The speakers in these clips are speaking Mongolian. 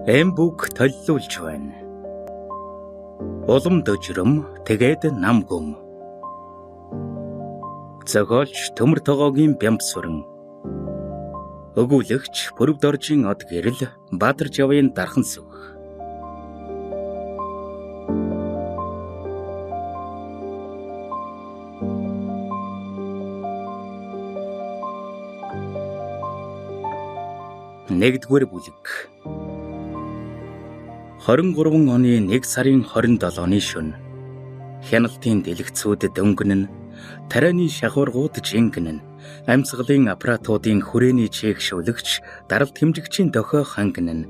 Эмбүк толлуулж байна. Улам дөжрөм тэгээд нам гүм. Зохиолч Төмөр Тогоогийн Бямбсүрэн. Өгүүлэгч Пүрвдоржийн од гэрэл Баатар Жавын дархан сүх. Нэгдүгээр бүлэг. 23 оны 1 сарын 27-ны шөнө. Хяналтын дэлгэцүүд дөнгөн нь, тарианы шахуургууд жингэн нь, амьсгалын аппаратуудын хүрээний чээгшүүлэгч, даралт хэмжигчийн дохио ханган нь.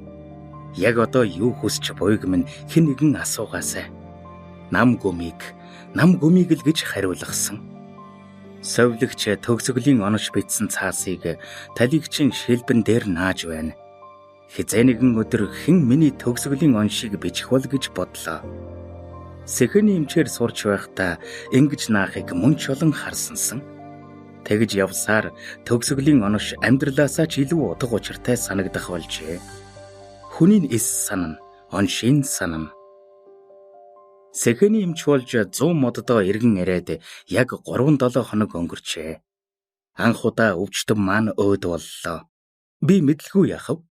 Яг одоо юу хүсч буйг минь хэн нэгэн асуугаасай. Нам гүмийг л гэж хариулгасан. Совлогч төгсгөлийн онош бичсэн цаасыг талигчин шилбэн дээр нааж байна. Хизээ нэгэн өдөр хэн миний төгсгөлийн оншийг бичих бол гэж бодлоо. Сэхэний эмчээр сурч байхдаа ингэж наахыг мөн ч олон харсансан. Тэгж явсаар төгсгөлийн онош амьдралаасаа ч илүү утга учиртай санагдах болжээ. Хүний эс санана, оншийн санана. Сэхэний эмч болж 100 моддоо иргэн ирээд яг 3-7 хоног өнгөрчээ. Анх удаа өвчтөн маань өөд боллоо. Би мэдлгүй яхав.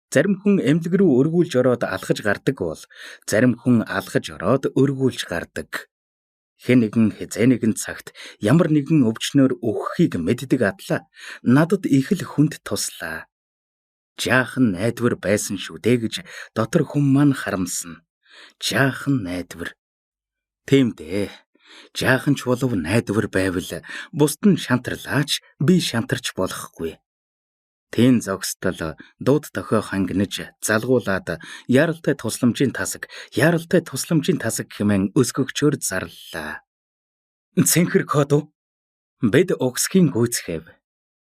Зарим хүн эмнэлэг рүү өргүүлж ороод алхаж гардаг бол, зарим хүн алхаж ороод өргүүлж гардаг. Хэн нэгэн хизээ нэгэн цагт ямар нэгэн өвчнөөр өгөхийг мэддэг атлаа надад их л хүнд туслаа. Жаахан найдвар байсан шүү дээ гэж дотор хүн маань харамсна. Жаахан найдвар. Тийм дээ. Жаахан ч болов найдвар байвал бусд нь шантарлаач би шантарч болохгүй. Тэн зогсдол дууд дохио хангинаж залгуулад яаралтай тусламжийн тасаг хэмээн өсгөгчөөр зарлалаа. Цэнхэр код уу? Бид өгсгийн гүйцэхэв.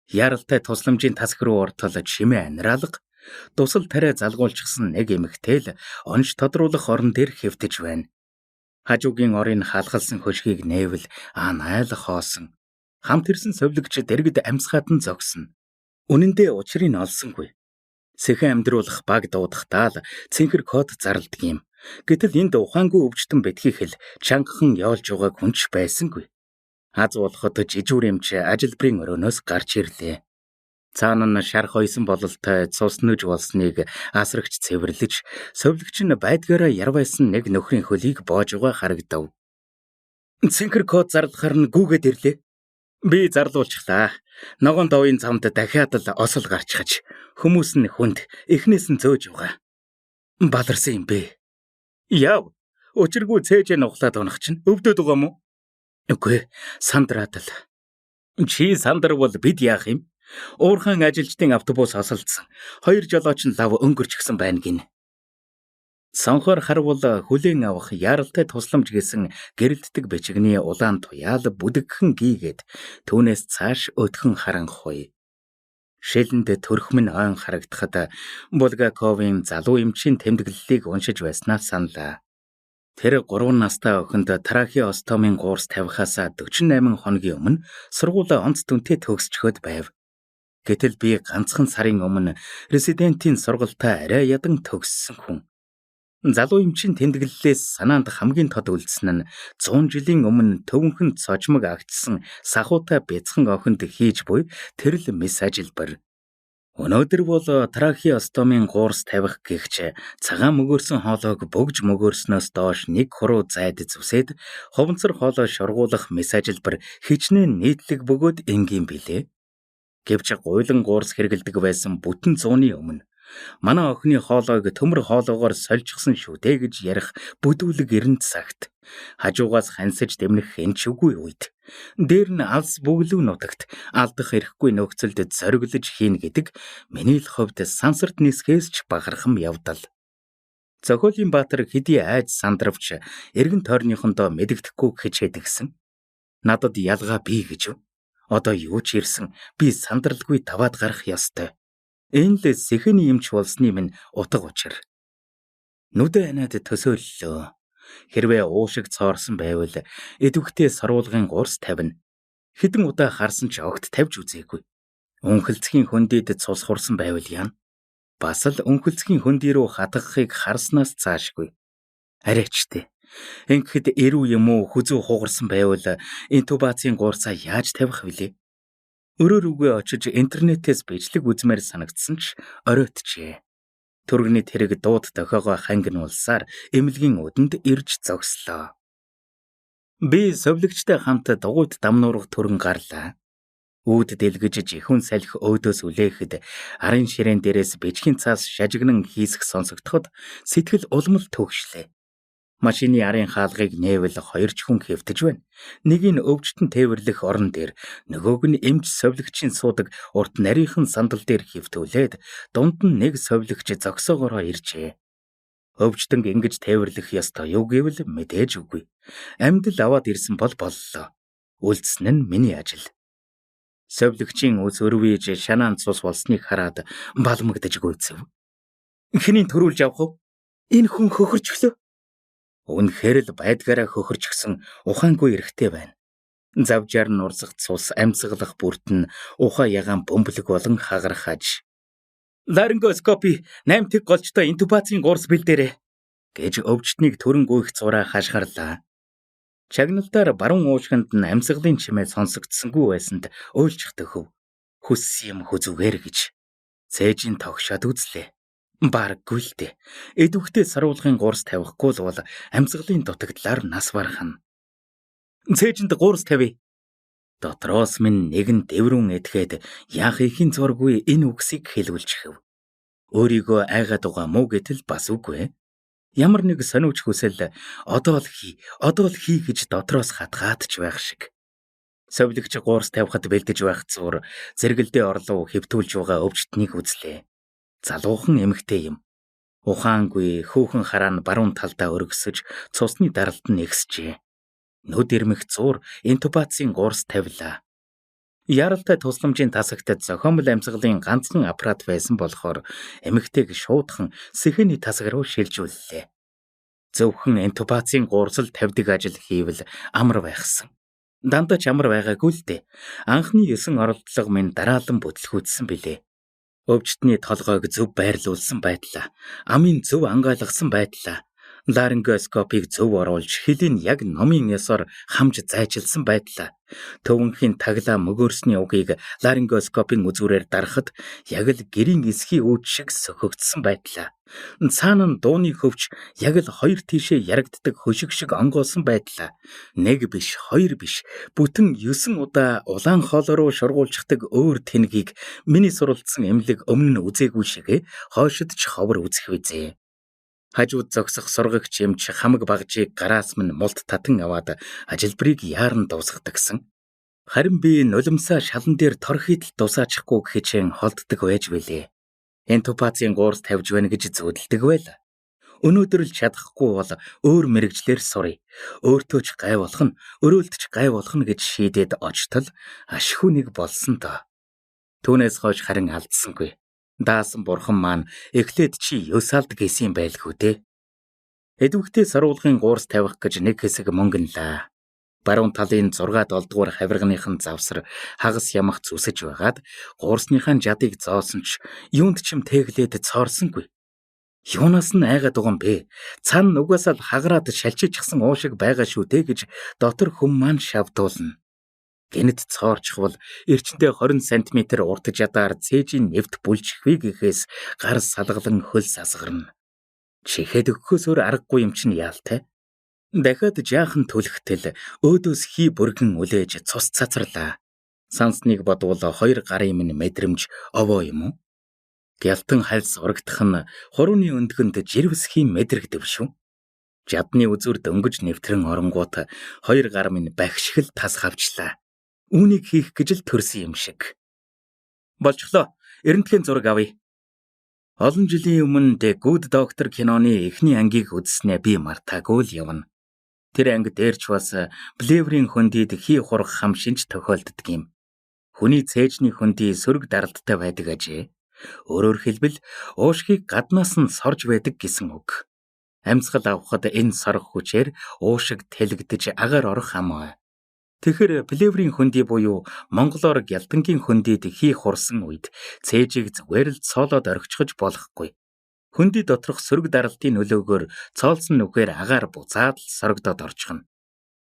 Яаралтай тусламжийн тасаг руу ортол чимээ анираалга, тусал тариа залгуулчихсан нэг эмэгтэй л онш тодруулах орон дээр хэвтэж байна. Хажуугийн орын хаалгалсан хөшгийг нээвэл найл хоосон. Хамт ирсэн совлогч дэргэд амьсгаатан зогсно. Үнэндээ учрыг нь олсонгүй. Сэхэн амьдруулах баг дуудахтаа л цэнхэр код зарладаг юм. Гэтэл энд ухаангүй өвчтөн битгийх л чангахан явж байгааг хүнч байсангүй. Аз болоход жижүүр эмч ажилбарын өрөөнөөс гарч ирлээ. Цаана нь шар хойсон бололтой цус нүж болсныг асрагч цэвэрлэж, совлогч нь байдгаараа ярвайсан нэг нөхрийн хөлийг боож байгаа харагдав. Цэнхэр код зарлахаар нь гүгээд ирлээ. Би зарлуулчихлаа. Ногоон довын замд дахиад л осол гарчхаж, хүмүүс нь хүнд, эхнээс нь зөөж байгаа. Баларсан юм бэ. Яв, учиргүй цээж нухлаад унах чинь өвдөд байгаа мó? Үгүй, сандраад л. Чи сандарвал бид яах юм? Уурхайн ажилчдын автобус осолдсон. 2 жолооч нь лав өнгөрчихсөн байна гин. Сонхоор харвал хүлээн авах яаралтай тусламж гэсэн гэрэлтдэг бичигний улаан туяал бүдэгхэн гийгээд түүнээс цааш өтгөн харанхуй. Шилэнд төрхмөн ойн харагдахад Булгаковын залуу эмчийн тэмдэглэлийг уншиж байснаа саналаа. Тэр 3 настай охинд трахеостомын гуурс тавихаас 48 хоногийн өмнө сургуулаа онц дүнтэй төгсчхөд байв. Гэтэл би ганцхан сарын өмнө резидентийн сургалтаа арай ядан төгссөн хүн. Залуу эмчийн тэмдэглэлээс санаанд хамгийн тод үлдсэн нь 100 жилийн өмнө төвөнхөн цожмог агтсан сахуутай бяцхан охинд хийж буй тэр л мис ажилбар. Өнөөдөр бол трахеостомын гуурс тавих гэгч цагаан мөгөөрсөн хоолойг бөгж мөгөөрснөөс доош нэг хуруу зайд зүсээд ховонцор хоолой шургуулах мис ажилбар хичнээн нийтлэг бөгөөд энгийн билээ. Гэвч гуйлан гуурс хэрэгэлдэг байсан бүтэн 100-ны өмнө манай охины хоолойг төмөр хоолоогоор сольжсон шүү дээ гэж ярих бүдүүлэг 90 цагт хажуугаас хансаж дэмнэх энчүгүй үед дээр нь алс бүглүү нутагт алдах эрхгүй нөхцөлд зориглож хийн гэдэг миний л хувьд сансарт нисгээс ч бахархам явдал. Зохиолын Баатар хэдий айж сандравч эргэн тойрныхондоо мэдэгдэхгүй хичээд гисэн. Надад ялгаа бий гэж юу? Одоо юу ч ирсэн би сандралгүй таваад гарах ёстой. Энэ л сэхэний эмч болсны минь утга учир. Нүдэ анаад төсөөллөө. Хэрвээ уушиг цоорсон байвал эдвэгтэй саруулгын гурс тавина. Хэдэн удаа харсан ч огт тавьж үзээгүй. Үнхэлцхийн хөндөд цус хурсан байвал яана. Бас л өнхөлцгийн хөндөй рүү хатгахыг харснаас цаашгүй. Арайчтэй. Ингэхэд эрүү юм уу хүзүү хугарсан байвал интубацийн гуурцаа яаж тавих вүлээ? Өрөө рүүгээ очиж интернетээс бичлэг үзмээр санагдсан ч оройтжээ. Түргэний тэрэг дууд дохиогоо хангинуулсаар эмнэлгийн үдэнд ирж зогслоо. Би совлогчтой хамт дугуйт дамнуурах төрөн гарлаа. Үүд дэлгэж жихүүн салхи өөдөөс үлээхэд арын ширээн дээрээс бичгийн цаас шажигнан хийсэх сонсогдоход сэтгэл улмал төгшлээ. Машины арын хаалгыг нээвэл 2 хүн хэвтэж байна. Нэг нь өвчтөн тээвэрлэх орон дээр, нөгөөг нь эмч совлогчийн суудаг урт нарийнхан сандал дээр хэвтүүлээд дунд нь нэг совлогч зогсоогоороо иржээ. Өвчтөнг ингэж тээвэрлэх ёстой юу гэвэл мэдээж үгүй. Амьд л аваад ирсэн бол боллоо. Үлдсэн нь миний ажил. Совлогчийн үс өрвийж шанаан цус болсныг хараад балмагдаж гүйцэв. Хэнийг төрүүлж авах вэ? Энэ хүн хөхөрч өглөө. Үнэхээр л байдгаараа хөхөрч гсэн ухаангүй эрэгтэй байна. Завжаар нь урсах цус амьсгалах бүртэн ухаа ягаан бөмбөлөг болон хагарах аж. Ларингоскопи 8 тэг голчтой интубацийн гуурс бэлдээрэ гэж өвчтнийг төрөн гүйх зураа хашгирлаа. Чагналтаар баруун уушгинд нь амьсгалын чимээ сонсогдсонгүй байсанд уйлчих төхөв. Хүссэн юм хүзүүгээр гэж. Цээжийн тогшоод үзлээ. Бараггүй л дээ. Эдвэхтэй саруулгын гуурс тавихгүй л бол амьсгалын дутагдлаар нас барахна. Цээжинд гуурс тавь. Дотроос минь нэгэн дэврүүн этгээд яах ихийн зургүй энэ үгсийг хэлүүлчихв. Өөрийгөө айгаад байгаа мó гэтэл бас үгүй. Ямар нэг сониуч хүсэл одоо л хий гэж дотроос хатгаад ч байх шиг. Совлогч гуурс тавихад бэлдэж байх зур зэрэгэлдээ орлоо хэвтүүлж байгаа өвчтнийг үзлээ. Залуухан эмэгтэй юм. Ухаангүй хөөхөн хараа нь баруун талдаа өргөсөж цусны даралт нь нэгсжээ. Нүд ирмэх зур интубацийн гуурс тавилаа. Яралтай тусламжийн тасагтад зохиомл амьсгалын ганцхан аппарат байсан болохоор эмэгтэйг шуудхан сэхэний тасаг руу шилжүүллээ. Зөвхөн интубацийн гуурсал тавьдаг ажил хийвэл амар байхсан. Дандаа ч амар байгаагүй л дээ. Анхны 9 оролдлого минь дараалан бүтлгүүцсэн билээ. Өвчтний толгойг зөв байрлуулсан байдлаа, амын зөв ангаалгасан байдлаа, ларингоскопыг зөв оруулж хилийн яг номын ёсоор хамж зайчилсан байдлаа, төвөнхийн таглаа мөгөөрсний угийг ларингоскопын үзүүрээр дарахад яг л гэрийн эсхий үүд шиг сөхөгдсөн байдлаа. Цаана нь дууны хөвч яг л 2 тишээ ярагддаг хөшиг шиг онгоосон байдлаа. 1 биш, 2 биш, бүтэн 9 удаа улаан хоол руу шургуулчихдаг өөр тэнгийг миний суралцсан эмнэлэг өмнө нь үзээгүй шигэ хойшид ч ховор үзэх визээ. Хажууд зогсох сургагч эмч хамаг багжийг гараас минь мулт татан аваад ажилбарыг яаран дуусгадагсан. Харин би нулимсаа шалан дээр торхийд л дусаачихгүй гэхичэн холддог байж билээ. Интубацийн гуурс тавьж байна гэж зүүдэлдэг байл. Өнөөдөр л чадахгүй бол өөр мэрэгчлэр сурыг. Өөртөө ч гай болох нь, өрөөлт ч гай болох нь гэж шийдээд очтол ашгүй нэг болсон доо. Түүнээс хойш харин алдсангүй. Даасан бурхан маань эхлээд чи ёсаалд гэсэн байлгүй дээ. Эдвэхтэй саруулгын гуурс тавих гэж нэг хэсэг мөнгөнлээ. Баруун талын 6-7 дугаар хавирганыхан завсар хагас ямах зүсэж байгаад гуурсныхаа жадыг зоосон ч юунд ч юм тэглээд цоорсонгүй. Юунаас нь айгаад байгаа юм бэ? Цаана угаасаа л хагараад шалчижчихсан уушиг байгаа шүү дээ гэж дотор хүм маань шавдуулна. Гэнэт цоорчхвол эрчэндээ 20 см урт жадаар цээжийн нэвт бүлжихвэ гэхээс гар салгалан хөл сасгарна. Чихээд өгөхөөс өөр аргагүй юм чинь яалтай. Дахиад жаахан түлхтэл өөдөөс хий бүргэн үлээж цус цацарлаа. Сансныг бодвол 2 гарын минь мэдрэмж овоо юм уу? Гялтан хальс урагдах нь хурууны өндгөнд жирвсхийн мэдрэгдэв шүү. Жадны үзүр дөнгөж нэвтрэн оронгууд 2 гар минь багшгэл тас хавчлаа. Үүнийг хийх гэж л төрсөн юм шиг. Болчихлоо. Эрентгийн зураг авъя. Олон жилийн өмнө The Good Doctor киноны эхний ангийг үзснээ би мартаагүй л явна. Тэр анги дээрч бас Блеврийн хөндийд хий хурах хам шинж тохиолддог юм. Хүний цээжний хөндий сөрөг даралттай байдаг ажээ. Өөрөөр хэлбэл уушгийг гаднаас нь сорж байдаг гэсэн үг. Амьсгал авахад энэ сорох хүчээр уушиг тэлэгдэж агаар орох хамаа. Тэгэхээр плеврийн хөндөй буюу монголоор гялдангийн хөндөйд хий хурсан үед цээжийг зүгээр л цоолоод орхичгож болохгүй. Хөндөй доторх сөрөг даралтын нөлөөгөөр цоолсон нүхээр агаар буцаад л сорогдоод орчихно.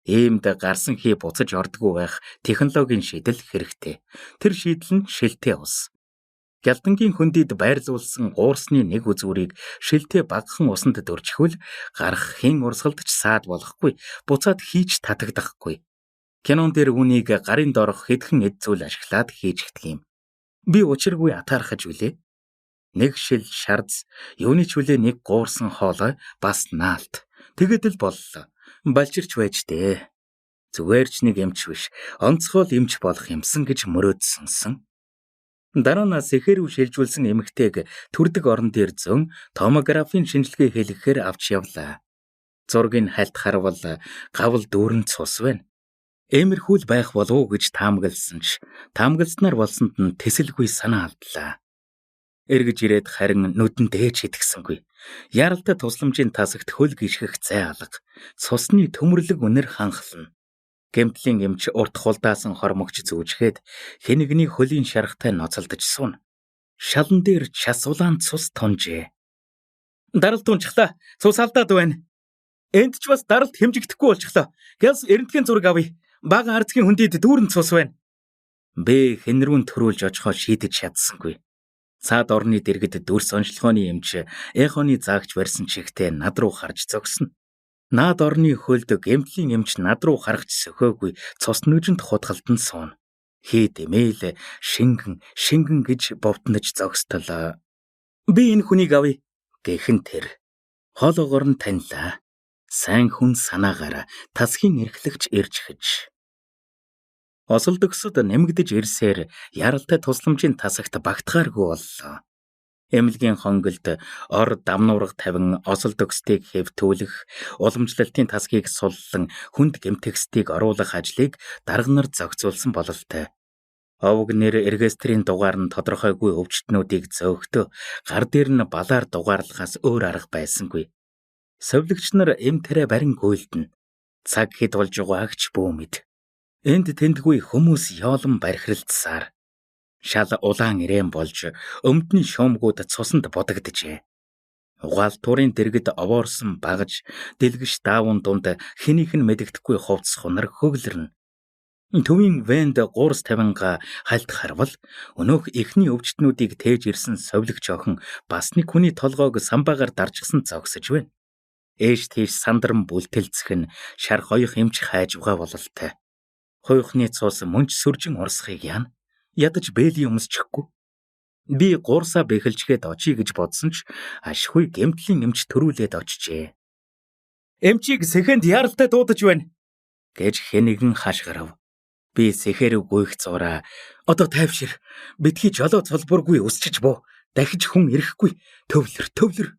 Иймд гарсан хий буцаж ордгүй байх технологийн шийдэл хэрэгтэй. Тэр шийдэл нь шилтээ ус. Гялдангийн хөндөйд байрлуулсан гуурсны нэг үзүүрийг шилтээ багахан усанд дөржихвэл гарах хэн урсгалд ч саад болохгүй, буцаад хийж татагдахгүй. Кинон дээр үүнийг гарын доорх хэдхэн эд зүйл ашиглаад хийж гэх юм. Би учиргүй атаархаж үлээ. Нэг шил шардс, юуны ч үлээ нэг гуурсан хоолой, бас наалт. Тэгэд л боллоо. Балчирч байж дээ. Зүгээр ч нэг эмч биш, онцгой эмч болох юмсан гэж мөрөөдсөнсөн. Дараа нь сэхэрүү шилжүүлсэн эмэгтэйг төрдөг орон дээр зөн томографийн шинжилгээ хийлгэхээр авч явлаа. Зургийг хальт харвал гавл дүүрэн цус байна. Эмэрхүүл байх болов уу гэж таамагласан ч таамагласнаар болсонд нь тэсэлгүй санаа алдлаа. Эргэж ирээд харин нүдэн дээж идгсэнгүй. Яралтай тусламжийн тасагт хөл гიშгэх зай алга. Цусны төмөрлөг үнэр ханхлана. Гэмтлийн эмч урт хулдаасан хормогч зүүжгээд хэнэгний хөлийн шаргатай ноцолдож суна. Шалан дээр час улаан цус тунжээ. Даралт унчихлаа. Цус алдаад байна. Энд ч бас даралт хэмжигдэхгүй болчихлоо. Гэлс эрентгийн зураг авъя. Бага ардгийн хөндөйд дүүрэн цус байна. Бэ хэнрүүн төрүүлж очихоо шийдэж чадсангүй. Цаад орны дэргэд дүрс онцлогооны эмч эхоны заагч барьсан чихтэй над руу харж зогсно. Наад орны хөлд гэмтлийн эмч над руу харагч сөхөөгүй цус нүжинд хутгалдан сууна. Хий дэмээл шингэн гэж бовтнож зогсдлоо. Би энэ хүнийг авъя гэхэн тэр хоолоогоор нь танилаа. Сайн хүн санаагаараа тасхийн эрхлэгч ирж хэж. Осолдогсод нэмэгдэж ирсээр яралтай тусламжийн тасагт багтахааргүй боллоо. Эмнэлгийн хонголд ор дамнуурга тавин осолдогсдыг хэвтүүлэх, уламжлалтын тасгийг суллан хүнд гэмтэгсдийг оруулах ажлыг дарганаар зохицуулсан бололтой. Овг нэр регистрийн дугаар нь тодорхойгүй өвчтнүүдийг зөөхтөө гар дээр нь балаар дугаарлахаас өөр арга байсангүй. Совлогч нар эмтэрэ барин гуйлдана. Цаг хэд болж байгаагч бүү мэд. Энд тэндгүй хүмүүс яолон бархиралцсаар шал улаан ирээн болж өмдний шуумгууд цусанд будагджээ. Угаал турын дэргэд овоорсон багаж дэлгэш даавун дунд хэнийх нь мэдэгдэхгүй хувцс хунар хөглөрнө. Төвийн вэнд гуурс тавинга хальт харвал өнөөх эхний өвчтнүүдийг тээж ирсэн совлогч охин бас нэг хүний толгойг самбаагаар даржсан зогсож байна. Ээж тийш сандран бүлтэлцэх нь шар хоёх эмч хайж байгаа бололтой. Хуйхны цус мөнч сүржин урсхийг яана. Ядаж бэлийн өмсчихгүй. Би гуурсаа бэхэлжгээд очие гэж бодсон ч ашгүй гэмтлийн эмч төрүүлээд очжээ. Эмчийг сэхэнд яралтай дуудаж байна гэж хэнэгэн хашгирав. Би сэхэрүү гүйх зураа. Одоо тайвшир. Битгий жолоо цолбургүй өсчиж буу. Дахиж хүн ирэхгүй. Төвлөр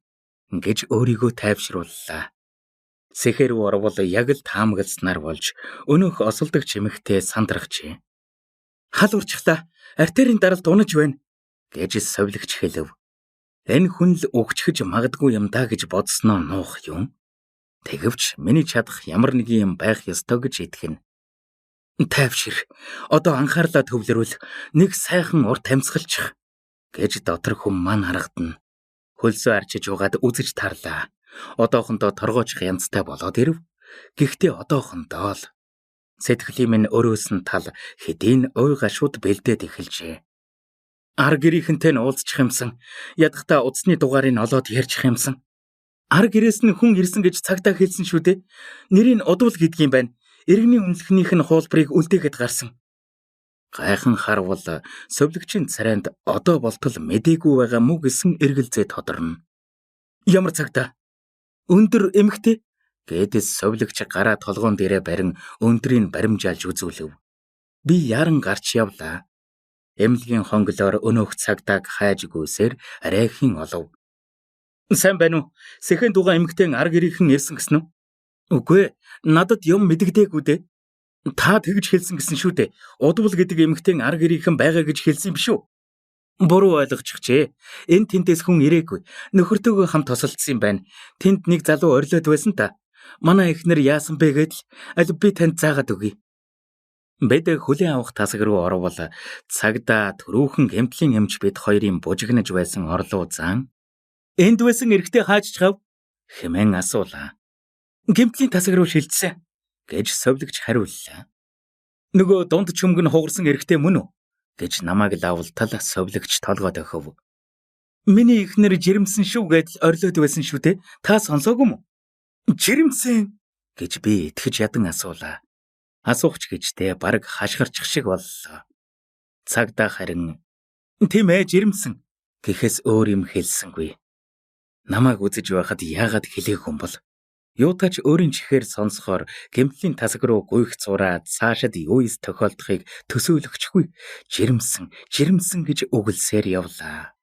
гэж өөрийгөө тайвшрууллаа. Сэхэрүү орвол яг л таамагласнаар болж өнөөх осолдогч эмэгтэй сандрахжээ. Хал урчихлаа. Артерийн даралт унаж байна гэж совлогч хэлв. Энэ хүн л өгчхөж магадгүй юм даа гэж бодсноо нуух юм. Тэгэвч миний чадах ямар нэг юм байх ёстой гэж итгэнэ. Тайвшир. Одоо анхаарлаа төвлөрүүл. Нэг сайхан урт амьсгалчих гэж дотор хүм маань харагдана. Хөлсөө арчиж угаад үзэж тарлаа. Одоохондоо торгоочих янзтай болоод ирв. Гэхдээ одоохондоо л сэтгэлийн минь өрөөсөн тал хэдийн ой гашууд бэлдээд эхэлжээ. Ар гэрийнхэнтэй нь уулзчих юмсан. Ядахта удасны дугаарыг олоод ярьчих юмсан. Ар гэрээс нь хүн ирсэн гэж цагтаа хэлсэн шүү дээ. Нэрийг удвал гэдэг юм байна. Иргэний үнэлэхнийх нь хуулбарыг үлдээгээд гарсан. Гайхан харвал совлогчийн царайнд одоо болтол мэдээгүй байгаа мүү гэсэн эргэлзээ тодорно. Ямар цагтаа? Өндөр эмхтэй гэдээс совлогч гараа толгоон дээрээ барин өндрийг баримжаалж үзүүлв. Би яран гарч явлаа. Эмнэлгийн хонглоор өнөөх цагдааг хайж гүйсээр арайхийн олов. Сайн байна уу? Сэхэн дугаа эмхтэн ар гэрийнхэн ирсэн гэсэн үү? Үгүй, надад юм мэдэгдээгүй дээ. Та тэгж хэлсэн гэсэн шүү дээ. Удвал гэдэг эмхтэн ар гэрийнхэн байгаа гэж хэлсэн юм биш үү? Буруу ойлгочихжээ. Энд тэнтэс хүн ирээгүй. Нөхөртөөгөө хамт тосолдсон юм байна. Тэнд нэг залуу орилоод байсан та. Манай эхнэр яасан бэ гэдэл аль би танд заагаад өгье. Бид хүлээн авах тасаг руу орвол цагдаа төрөөхөн гэмтлийн эмч бид хоёрын бужигнаж байсан орлоо зан. Энд байсан эрэгтэй хааж чав хэмээн асуулаа. Гэмтлийн тасаг руу шилжсэн гэж совлогч хариуллаа. Нөгөө дунд чөмгөн хугарсан эрэгтэй мөн үү гэж намайг лавлтал совлогч толгойд өгөв. Миний ихнэр жирэмсэн шүү гэж орилоод байсан шүү те. Та сонсоогүй мө? Жирэмсэн гэж би итгэж ядан асуулаа. Асуух ч гэжтэй бараг хашгирчих шиг боллоо. Цагдаа харин тийм ээ жирэмсэн гэхээс өөр юм хэлсэнгүй. Намайг үзэж байхад яагаад хэлээгүй юм бол? Юутач өөрийн чихээр сонсохоор гэмтлийн тасаг руу гуйх зураад цаашид юу ис тохиолдохыг төсөөлөгчгүй жирэмсэн гэж үгэлсээр явлаа.